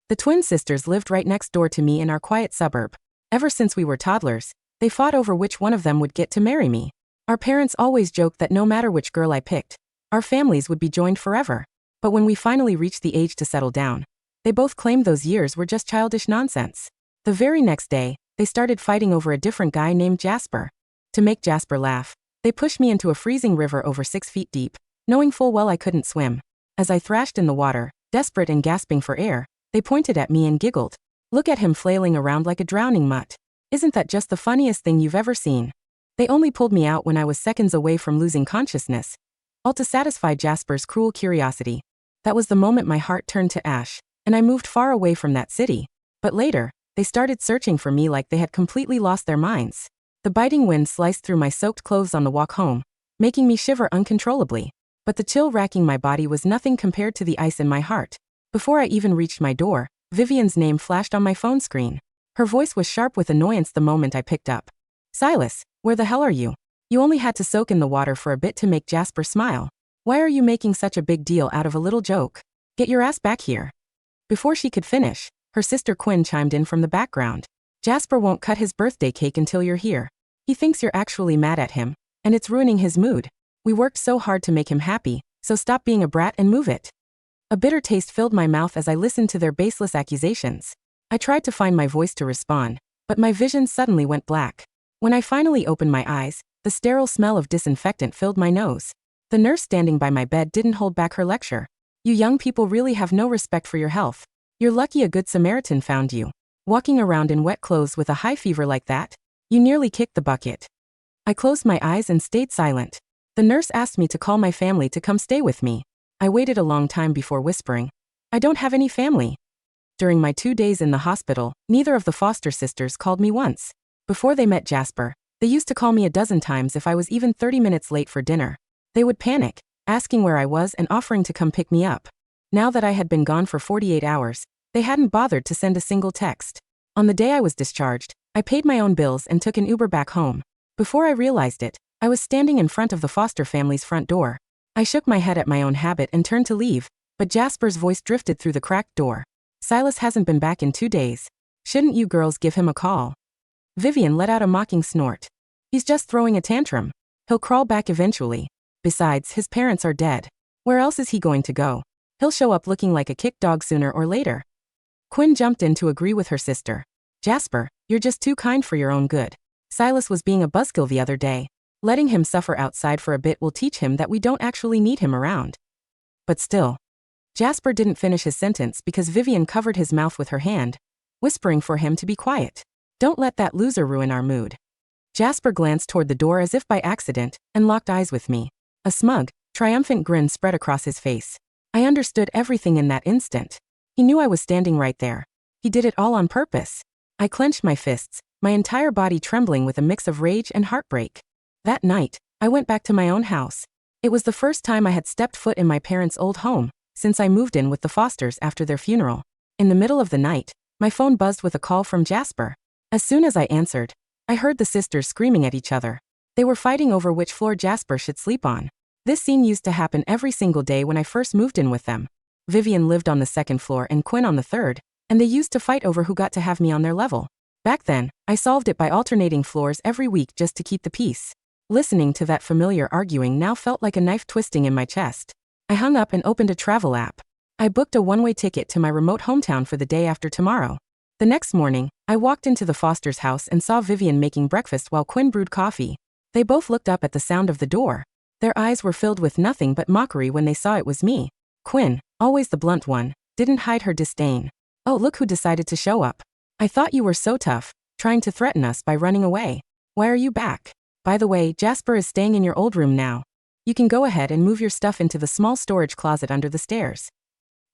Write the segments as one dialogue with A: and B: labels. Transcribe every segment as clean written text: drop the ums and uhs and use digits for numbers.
A: The twin sisters lived right next door to me in our quiet suburb. Ever since we were toddlers, they fought over which one of them would get to marry me. Our parents always joked that no matter which girl I picked, our families would be joined forever. But when we finally reached the age to settle down, they both claimed those years were just childish nonsense. The very next day, they started fighting over a different guy named Jasper. To make Jasper laugh, they pushed me into a freezing river over 6 feet deep, knowing full well I couldn't swim. As I thrashed in the water, desperate and gasping for air, they pointed at me and giggled. Look at him flailing around like a drowning mutt. Isn't that just the funniest thing you've ever seen? They only pulled me out when I was seconds away from losing consciousness, all to satisfy Jasper's cruel curiosity. That was the moment my heart turned to ash, and I moved far away from that city. But later, they started searching for me like they had completely lost their minds. The biting wind sliced through my soaked clothes on the walk home, making me shiver uncontrollably. But the chill racking my body was nothing compared to the ice in my heart. Before I even reached my door, Vivian's name flashed on my phone screen. Her voice was sharp with annoyance the moment I picked up. Silas, where the hell are you? You only had to soak in the water for a bit to make Jasper smile. Why are you making such a big deal out of a little joke? Get your ass back here. Before she could finish, her sister Quinn chimed in from the background. Jasper won't cut his birthday cake until you're here. He thinks you're actually mad at him, and it's ruining his mood. We worked so hard to make him happy, so stop being a brat and move it. A bitter taste filled my mouth as I listened to their baseless accusations. I tried to find my voice to respond, but my vision suddenly went black. When I finally opened my eyes, the sterile smell of disinfectant filled my nose. The nurse standing by my bed didn't hold back her lecture. You young people really have no respect for your health. You're lucky a good Samaritan found you. Walking around in wet clothes with a high fever like that, you nearly kicked the bucket. I closed my eyes and stayed silent. The nurse asked me to call my family to come stay with me. I waited a long time before whispering, I don't have any family. During my 2 days in the hospital, neither of the foster sisters called me once. Before they met Jasper, they used to call me a dozen times if I was even 30 minutes late for dinner. They would panic, asking where I was and offering to come pick me up. Now that I had been gone for 48 hours, they hadn't bothered to send a single text. On the day I was discharged, I paid my own bills and took an Uber back home. Before I realized it, I was standing in front of the foster family's front door. I shook my head at my own habit and turned to leave, but Jasper's voice drifted through the cracked door. Silas hasn't been back in 2 days. Shouldn't you girls give him a call? Vivian let out a mocking snort. He's just throwing a tantrum. He'll crawl back eventually. Besides, his parents are dead. Where else is he going to go? He'll show up looking like a kicked dog sooner or later. Quinn jumped in to agree with her sister. Jasper, you're just too kind for your own good. Silas was being a buzzkill the other day. Letting him suffer outside for a bit will teach him that we don't actually need him around. But still. Jasper didn't finish his sentence because Vivian covered his mouth with her hand, whispering for him to be quiet. Don't let that loser ruin our mood. Jasper glanced toward the door as if by accident, and locked eyes with me. A smug, triumphant grin spread across his face. I understood everything in that instant. He knew I was standing right there. He did it all on purpose. I clenched my fists, my entire body trembling with a mix of rage and heartbreak. That night, I went back to my own house. It was the first time I had stepped foot in my parents' old home, since I moved in with the Fosters after their funeral. In the middle of the night, my phone buzzed with a call from Jasper. As soon as I answered, I heard the sisters screaming at each other. They were fighting over which floor Jasper should sleep on. This scene used to happen every single day when I first moved in with them. Vivian lived on the 2nd floor and Quinn on the 3rd, and they used to fight over who got to have me on their level. Back then, I solved it by alternating floors every week just to keep the peace. Listening to that familiar arguing now felt like a knife twisting in my chest. I hung up and opened a travel app. I booked a one-way ticket to my remote hometown for the day after tomorrow. The next morning, I walked into the Foster's house and saw Vivian making breakfast while Quinn brewed coffee. They both looked up at the sound of the door. Their eyes were filled with nothing but mockery when they saw it was me. Quinn, always the blunt one, didn't hide her disdain. Oh, look who decided to show up. I thought you were so tough, trying to threaten us by running away. Why are you back? By the way, Jasper is staying in your old room now. You can go ahead and move your stuff into the small storage closet under the stairs.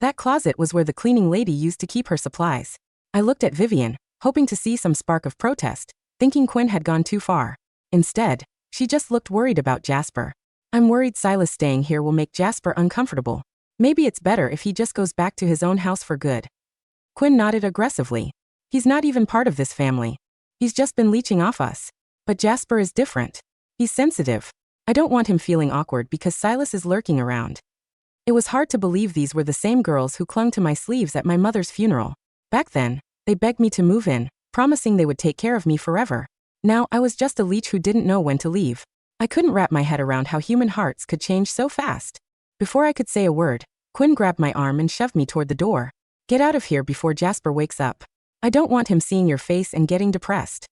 A: That closet was where the cleaning lady used to keep her supplies. I looked at Vivian, hoping to see some spark of protest, thinking Quinn had gone too far. Instead, she just looked worried about Jasper. I'm worried Silas staying here will make Jasper uncomfortable. Maybe it's better if he just goes back to his own house for good. Quinn nodded aggressively. He's not even part of this family. He's just been leeching off us. But Jasper is different. He's sensitive. I don't want him feeling awkward because Silas is lurking around. It was hard to believe these were the same girls who clung to my sleeves at my mother's funeral. Back then, they begged me to move in, promising they would take care of me forever. Now, I was just a leech who didn't know when to leave. I couldn't wrap my head around how human hearts could change so fast. Before I could say a word, Quinn grabbed my arm and shoved me toward the door. Get out of here before Jasper wakes up. I don't want him seeing your face and getting depressed.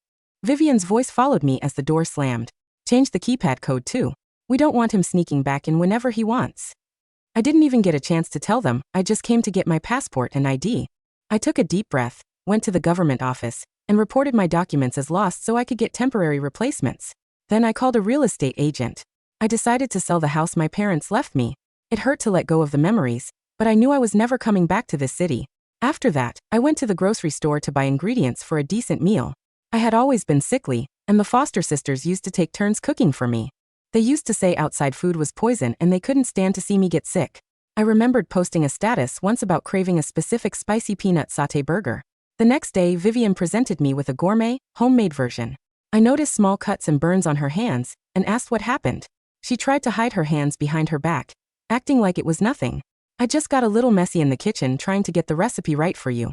A: Vivian's voice followed me as the door slammed. Change the keypad code too. We don't want him sneaking back in whenever he wants. I didn't even get a chance to tell them, I just came to get my passport and ID. I took a deep breath, went to the government office, and reported my documents as lost so I could get temporary replacements. Then I called a real estate agent. I decided to sell the house my parents left me. It hurt to let go of the memories, but I knew I was never coming back to this city. After that, I went to the grocery store to buy ingredients for a decent meal. I had always been sickly, and the foster sisters used to take turns cooking for me. They used to say outside food was poison and they couldn't stand to see me get sick. I remembered posting a status once about craving a specific spicy peanut sauté burger. The next day, Vivian presented me with a gourmet, homemade version. I noticed small cuts and burns on her hands, and asked what happened. She tried to hide her hands behind her back, acting like it was nothing. I just got a little messy in the kitchen trying to get the recipe right for you.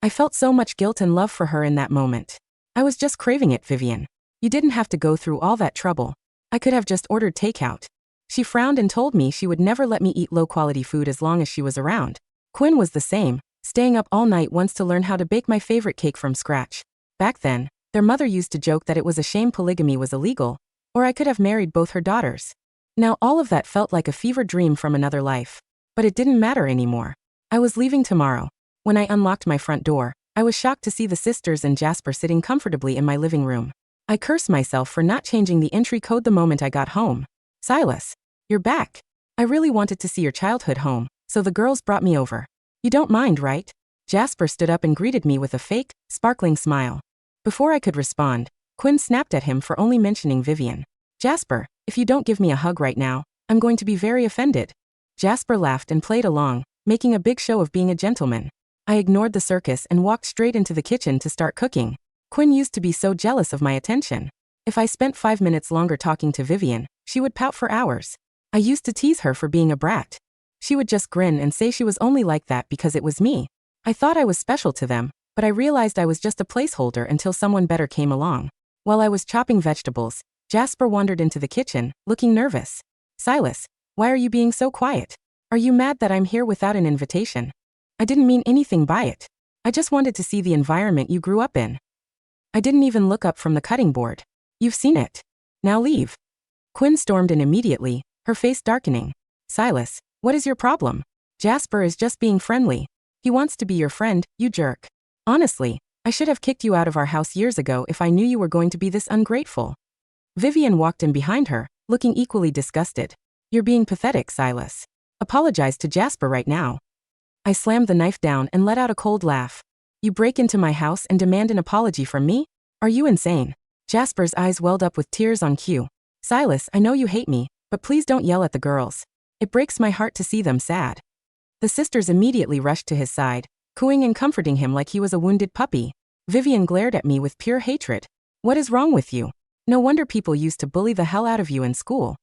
A: I felt so much guilt and love for her in that moment. I was just craving it, Vivian. You didn't have to go through all that trouble. I could have just ordered takeout. She frowned and told me she would never let me eat low-quality food as long as she was around. Quinn was the same, staying up all night once to learn how to bake my favorite cake from scratch. Back then, their mother used to joke that it was a shame polygamy was illegal, or I could have married both her daughters. Now all of that felt like a fever dream from another life. But it didn't matter anymore. I was leaving tomorrow. When I unlocked my front door, I was shocked to see the sisters and Jasper sitting comfortably in my living room. I cursed myself for not changing the entry code the moment I got home. Silas, you're back. I really wanted to see your childhood home, so the girls brought me over. You don't mind, right? Jasper stood up and greeted me with a fake, sparkling smile. Before I could respond, Quinn snapped at him for only mentioning Vivian. Jasper, if you don't give me a hug right now, I'm going to be very offended. Jasper laughed and played along, making a big show of being a gentleman. I ignored the circus and walked straight into the kitchen to start cooking. Quinn used to be so jealous of my attention. If I spent 5 minutes longer talking to Vivian, she would pout for hours. I used to tease her for being a brat. She would just grin and say she was only like that because it was me. I thought I was special to them, but I realized I was just a placeholder until someone better came along. While I was chopping vegetables, Jasper wandered into the kitchen, looking nervous. Silas, why are you being so quiet? Are you mad that I'm here without an invitation? I didn't mean anything by it. I just wanted to see the environment you grew up in. I didn't even look up from the cutting board. You've seen it. Now leave. Quinn stormed in immediately, her face darkening. Silas, what is your problem? Jasper is just being friendly. He wants to be your friend, you jerk. Honestly, I should have kicked you out of our house years ago if I knew you were going to be this ungrateful. Vivian walked in behind her, looking equally disgusted. You're being pathetic, Silas. Apologize to Jasper right now. I slammed the knife down and let out a cold laugh. You break into my house and demand an apology from me? Are you insane? Jasper's eyes welled up with tears on cue. Silas, I know you hate me, but please don't yell at the girls. It breaks my heart to see them sad. The sisters immediately rushed to his side, cooing and comforting him like he was a wounded puppy. Vivian glared at me with pure hatred. What is wrong with you? No wonder people used to bully the hell out of you in school.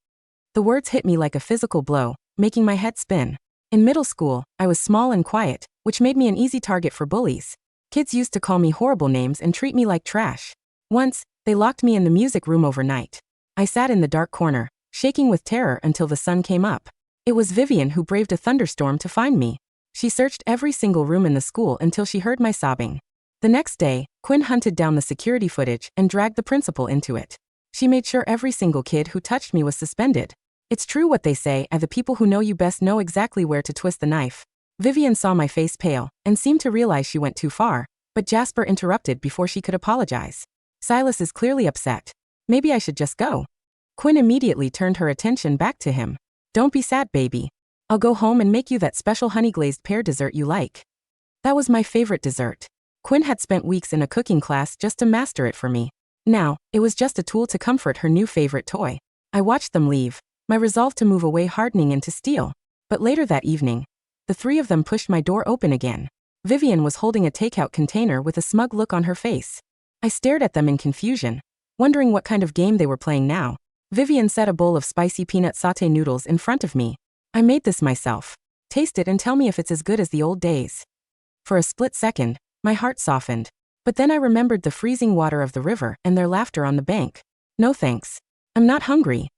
A: The words hit me like a physical blow, making my head spin. In middle school, I was small and quiet, which made me an easy target for bullies. Kids used to call me horrible names and treat me like trash. Once, they locked me in the music room overnight. I sat in the dark corner, shaking with terror until the sun came up. It was Vivian who braved a thunderstorm to find me. She searched every single room in the school until she heard my sobbing. The next day, Quinn hunted down the security footage and dragged the principal into it. She made sure every single kid who touched me was suspended. It's true what they say, the people who know you best know exactly where to twist the knife. Vivian saw my face pale and seemed to realize she went too far, but Jasper interrupted before she could apologize. Silas is clearly upset. Maybe I should just go. Quinn immediately turned her attention back to him. Don't be sad, baby. I'll go home and make you that special honey-glazed pear dessert you like. That was my favorite dessert. Quinn had spent weeks in a cooking class just to master it for me. Now, it was just a tool to comfort her new favorite toy. I watched them leave, my resolve to move away hardening into steel. But later that evening, the three of them pushed my door open again. Vivian was holding a takeout container with a smug look on her face. I stared at them in confusion, wondering what kind of game they were playing now. Vivian set a bowl of spicy peanut sauté noodles in front of me. I made this myself. Taste it and tell me if it's as good as the old days. For a split second, My heart softened. But then I remembered the freezing water of the river and their laughter on the bank. No thanks. I'm not hungry.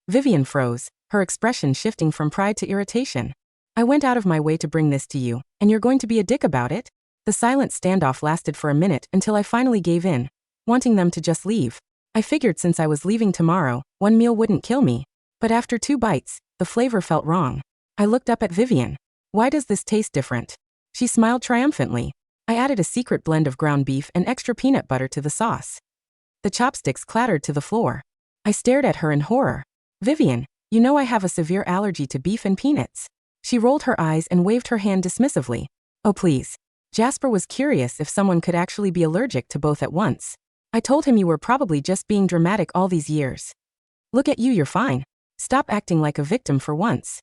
A: Vivian froze, her expression shifting from pride to irritation. I went out of my way to bring this to you, and you're going to be a dick about it? The silent standoff lasted for a minute until I finally gave in, wanting them to just leave. I figured since I was leaving tomorrow, one meal wouldn't kill me. But after 2 bites, the flavor felt wrong. I looked up at Vivian. Why does this taste different? She smiled triumphantly. I added a secret blend of ground beef and extra peanut butter to the sauce. The chopsticks clattered to the floor. I stared at her in horror. Vivian, you know I have a severe allergy to beef and peanuts. She rolled her eyes and waved her hand dismissively. Oh please. Jasper was curious if someone could actually be allergic to both at once. I told him you were probably just being dramatic all these years. Look at you, you're fine. Stop acting like a victim for once.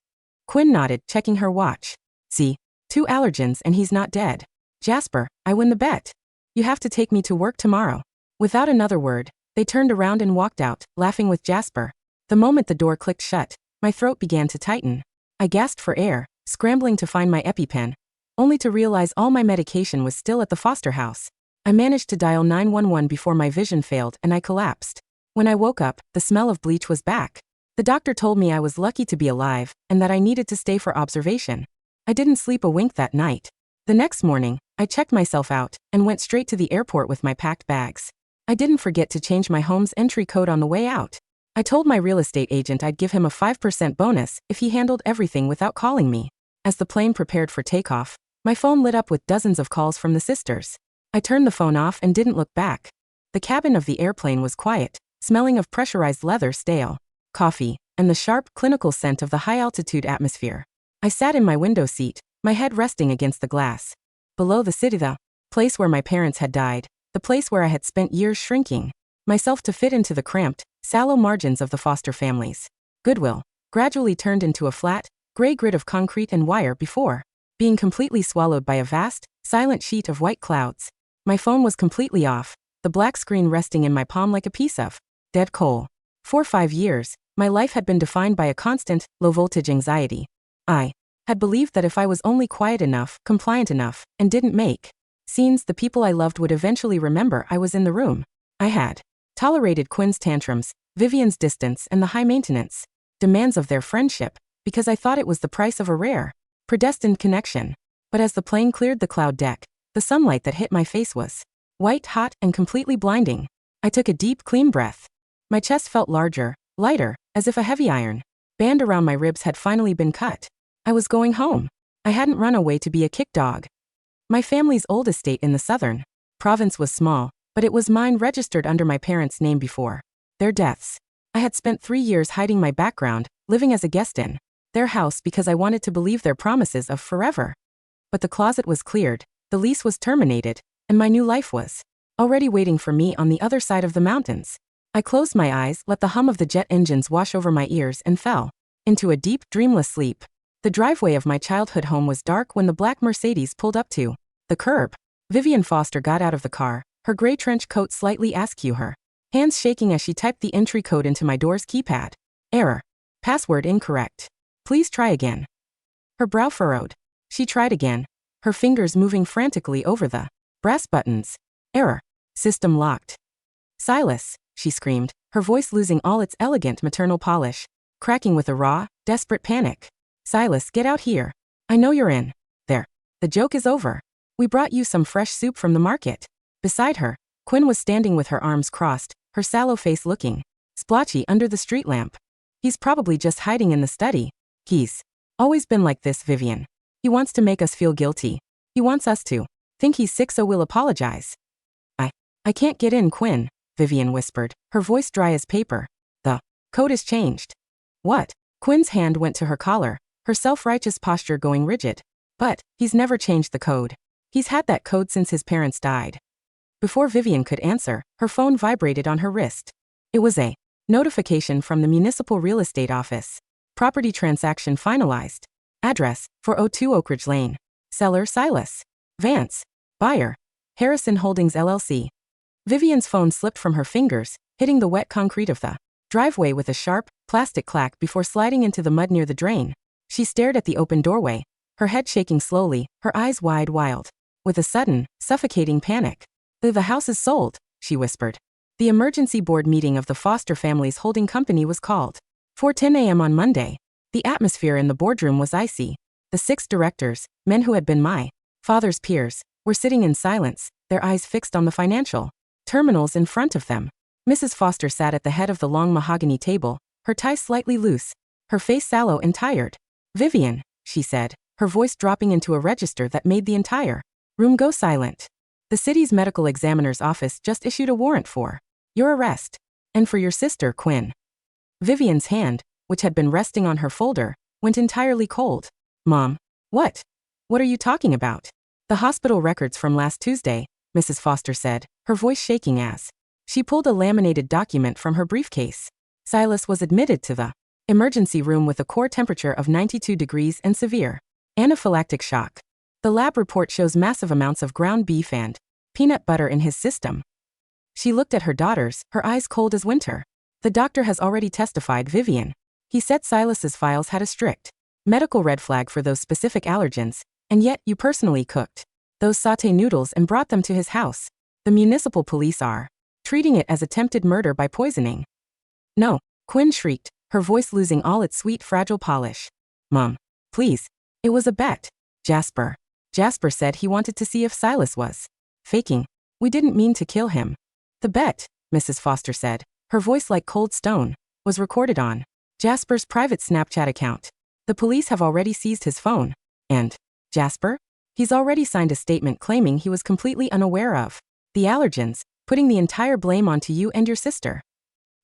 A: Quinn nodded, checking her watch. See, 2 allergens and he's not dead. Jasper, I win the bet. You have to take me to work tomorrow. Without another word, they turned around and walked out, laughing with Jasper. The moment the door clicked shut, my throat began to tighten. I gasped for air, scrambling to find my EpiPen, only to realize all my medication was still at the foster house. I managed to dial 911 before my vision failed and I collapsed. When I woke up, the smell of bleach was back. The doctor told me I was lucky to be alive and that I needed to stay for observation. I didn't sleep a wink that night. The next morning, I checked myself out and went straight to the airport with my packed bags. I didn't forget to change my home's entry code on the way out. I told my real estate agent I'd give him a 5% bonus if he handled everything without calling me. As the plane prepared for takeoff, my phone lit up with dozens of calls from the sisters. I turned the phone off and didn't look back. The cabin of the airplane was quiet, smelling of pressurized leather, stale coffee, and the sharp, clinical scent of the high-altitude atmosphere. I sat in my window seat, my head resting against the glass. Below the city, the place where my parents had died, the place where I had spent years shrinking myself to fit into the cramped, sallow margins of the foster families. Goodwill gradually turned into a flat, gray grid of concrete and wire before being completely swallowed by a vast, silent sheet of white clouds. My phone was completely off, the black screen resting in my palm like a piece of dead coal. For 5 years, my life had been defined by a constant, low-voltage anxiety. I had believed that if I was only quiet enough, compliant enough, and didn't make scenes, the people I loved would eventually remember I was in the room. I had tolerated Quinn's tantrums, Vivian's distance, and the high-maintenance demands of their friendship, because I thought it was the price of a rare, predestined connection. But as the plane cleared the cloud deck, the sunlight that hit my face was white hot and completely blinding. I took a deep, clean breath. My chest felt larger, lighter, as if a heavy iron band around my ribs had finally been cut. I was going home. I hadn't run away to be a kick dog. My family's old estate in the southern province was small, but it was mine, registered under my parents' name before their deaths. I had spent 3 years hiding my background, living as a guest in their house because I wanted to believe their promises of forever. But the closet was cleared, the lease was terminated, and my new life was already waiting for me on the other side of the mountains. I closed my eyes, let the hum of the jet engines wash over my ears, and fell into a deep, dreamless sleep. The driveway of my childhood home was dark when the black Mercedes pulled up to the curb. Vivian Foster got out of the car, her gray trench coat slightly askew, her hands shaking as she typed the entry code into my door's keypad. Error. Password incorrect. Please try again. Her brow furrowed. She tried again, her fingers moving frantically over the brass buttons. Error. System locked. Silas, she screamed, her voice losing all its elegant maternal polish, cracking with a raw, desperate panic. Silas, get out here. I know you're in there. The joke is over. We brought you some fresh soup from the market. Beside her, Quinn was standing with her arms crossed, her sallow face looking splotchy under the street lamp. He's probably just hiding in the study. He's always been like this, Vivian. He wants to make us feel guilty. He wants us to think he's sick, so we'll apologize. I can't get in, Quinn, Vivian whispered, her voice dry as paper. The code is changed. What? Quinn's hand went to her collar, her self-righteous posture going rigid. But he's never changed the code. He's had that code since his parents died. Before Vivian could answer, her phone vibrated on her wrist. It was a notification from the municipal real estate office. Property transaction finalized. Address, 402 Oak Ridge Lane. Seller, Silas Vance. Buyer, Harrison Holdings LLC. Vivian's phone slipped from her fingers, hitting the wet concrete of the driveway with a sharp, plastic clack before sliding into the mud near the drain. She stared at the open doorway, her head shaking slowly, her eyes wide, wild with a sudden, suffocating panic. The house is sold, she whispered. The emergency board meeting of the Foster family's holding company was called. 4:10 a.m. on Monday. The atmosphere in the boardroom was icy. The 6 directors, men who had been my father's peers, were sitting in silence, their eyes fixed on the financial terminals in front of them. Mrs. Foster sat at the head of the long mahogany table, her tie slightly loose, her face sallow and tired. "Vivian," she said, her voice dropping into a register that made the entire room go silent. "The city's medical examiner's office just issued a warrant for your arrest. And for your sister, Quinn." Vivian's hand, which had been resting on her folder, went entirely cold. "Mom. What? What are you talking about?" "The hospital records from last Tuesday," Mrs. Foster said, her voice shaking as she pulled a laminated document from her briefcase. Silas was admitted to the emergency room with a core temperature of 92 degrees and severe anaphylactic shock. The lab report shows massive amounts of ground beef and peanut butter in his system. She looked at her daughters, her eyes cold as winter. "The doctor has already testified, Vivian. He said Silas's files had a strict medical red flag for those specific allergens, and yet you personally cooked those sauté noodles and brought them to his house. The municipal police are treating it as attempted murder by poisoning." "No," Quinn shrieked, her voice losing all its sweet, fragile polish. "Mom, please. It was a bet. Jasper. Jasper said he wanted to see if Silas was faking. We didn't mean to kill him." "The bet," Mrs. Foster said, her voice like cold stone, "was recorded on Jasper's private Snapchat account. The police have already seized his phone. And Jasper? He's already signed a statement claiming he was completely unaware of the allergens, putting the entire blame onto you and your sister."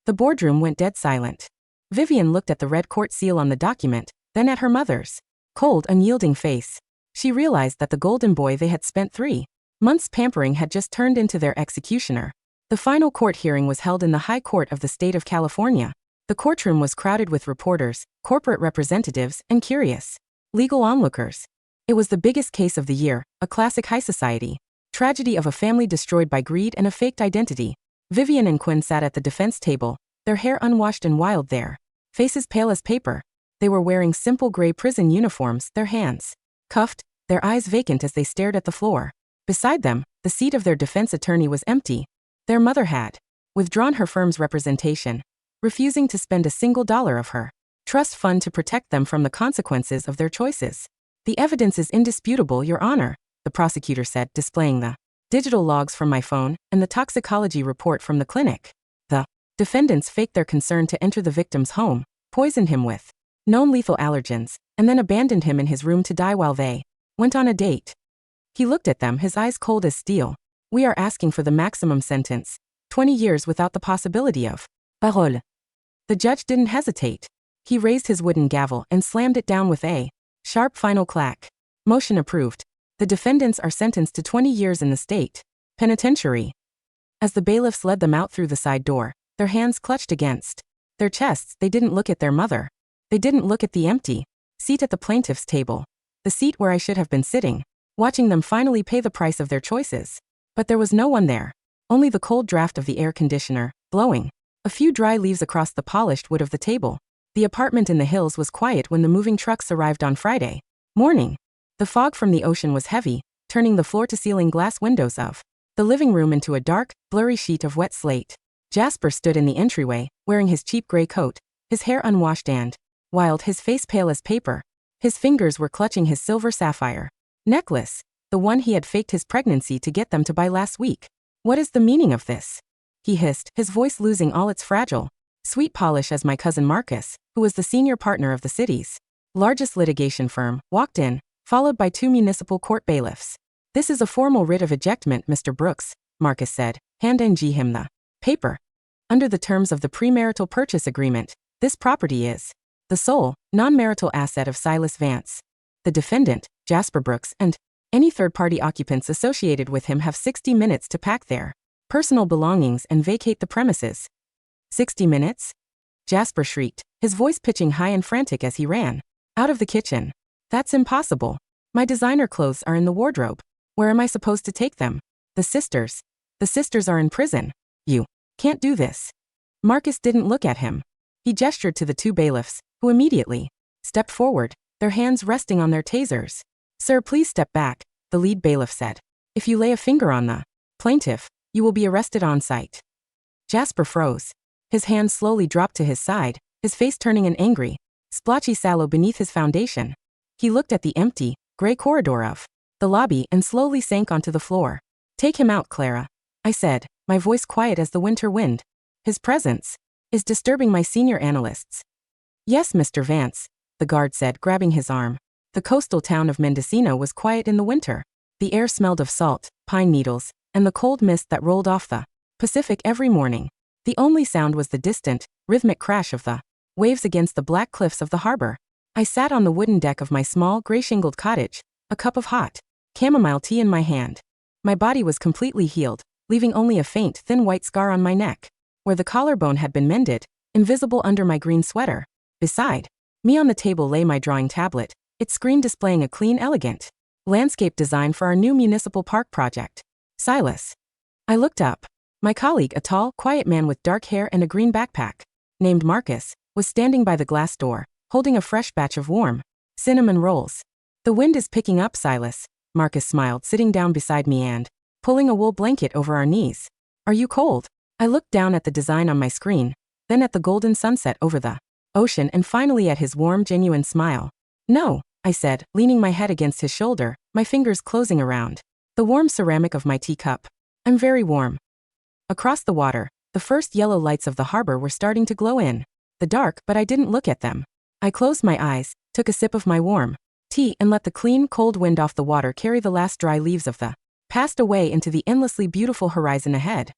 A: The boardroom went dead silent. Vivian looked at the red court seal on the document, then at her mother's cold, unyielding face. She realized that the golden boy they had spent 3 months pampering had just turned into their executioner. The final court hearing was held in the High Court of the State of California. The courtroom was crowded with reporters, corporate representatives, and curious legal onlookers. It was the biggest case of the year, a classic high society tragedy of a family destroyed by greed and a faked identity. Vivian and Quinn sat at the defense table, their hair unwashed and wild, their faces pale as paper. They were wearing simple gray prison uniforms, their hands cuffed, their eyes vacant as they stared at the floor. Beside them, the seat of their defense attorney was empty. Their mother had withdrawn her firm's representation, refusing to spend a single dollar of her trust fund to protect them from the consequences of their choices. "The evidence is indisputable, Your Honor," the prosecutor said, displaying the digital logs from my phone and the toxicology report from the clinic. "The defendants faked their concern to enter the victim's home, poisoned him with known lethal allergens, and then abandoned him in his room to die while they went on a date." He looked at them, his eyes cold as steel. "We are asking for the maximum sentence, 20 years without the possibility of parole." The judge didn't hesitate. He raised his wooden gavel and slammed it down with a sharp final clack. "Motion approved. The defendants are sentenced to 20 years in the state penitentiary." As the bailiffs led them out through the side door, their hands clutched against their chests, they didn't look at their mother. They didn't look at the empty seat at the plaintiff's table, the seat where I should have been sitting, watching them finally pay the price of their choices. But there was no one there. Only the cold draft of the air conditioner, blowing a few dry leaves across the polished wood of the table. The apartment in the hills was quiet when the moving trucks arrived on Friday morning. The fog from the ocean was heavy, turning the floor-to-ceiling glass windows of the living room into a dark, blurry sheet of wet slate. Jasper stood in the entryway, wearing his cheap gray coat, his hair unwashed and wild, his face pale as paper. His fingers were clutching his silver sapphire necklace, the one he had faked his pregnancy to get them to buy last week. "What is the meaning of this?" he hissed, his voice losing all its fragile, sweet polish as my cousin Marcus, who was the senior partner of the city's largest litigation firm, walked in, followed by 2 municipal court bailiffs. "This is a formal writ of ejectment, Mr. Brooks," Marcus said, handing him the paper. "Under the terms of the premarital purchase agreement, this property is the sole, non-marital asset of Silas Vance. The defendant, Jasper Brooks, and any third-party occupants associated with him have 60 minutes to pack their personal belongings and vacate the premises." 60 minutes? Jasper shrieked, his voice pitching high and frantic as he ran out of the kitchen. "That's impossible. My designer clothes are in the wardrobe. Where am I supposed to take them? The sisters are in prison. You can't do this." Marcus didn't look at him. He gestured to the 2 bailiffs, who immediately stepped forward, their hands resting on their tasers. "Sir, please step back," the lead bailiff said. If you lay a finger on the plaintiff, you will be arrested on sight. Jasper froze. His hand slowly dropped to his side, his face turning an angry, splotchy sallow beneath his foundation. He looked at the empty, gray corridor of the lobby and slowly sank onto the floor. Take him out, Clara, I said, my voice quiet as the winter wind. His presence is disturbing my senior analysts. Yes, Mr. Vance, the guard said, grabbing his arm. The coastal town of Mendocino was quiet in the winter. The air smelled of salt, pine needles, and the cold mist that rolled off the Pacific every morning. The only sound was the distant, rhythmic crash of the waves against the black cliffs of the harbor. I sat on the wooden deck of my small, gray-shingled cottage, a cup of hot chamomile tea in my hand. My body was completely healed, leaving only a faint, thin white scar on my neck, where the collarbone had been mended, invisible under my green sweater. Beside me on the table lay my drawing tablet, its screen displaying a clean, elegant landscape design for our new municipal park project. Silas. I looked up. My colleague, a tall, quiet man with dark hair and a green backpack, named Marcus, was standing by the glass door, holding a fresh batch of warm cinnamon rolls. The wind is picking up, Silas, Marcus smiled, sitting down beside me and pulling a wool blanket over our knees. Are you cold? I looked down at the design on my screen, then at the golden sunset over the ocean and finally at his warm, genuine smile. No, I said, leaning my head against his shoulder, my fingers closing around the warm ceramic of my teacup. I'm very warm. Across the water, the first yellow lights of the harbor were starting to glow in the dark, but I didn't look at them. I closed my eyes, took a sip of my warm tea and let the clean, cold wind off the water carry the last dry leaves of the past away into the endlessly beautiful horizon ahead.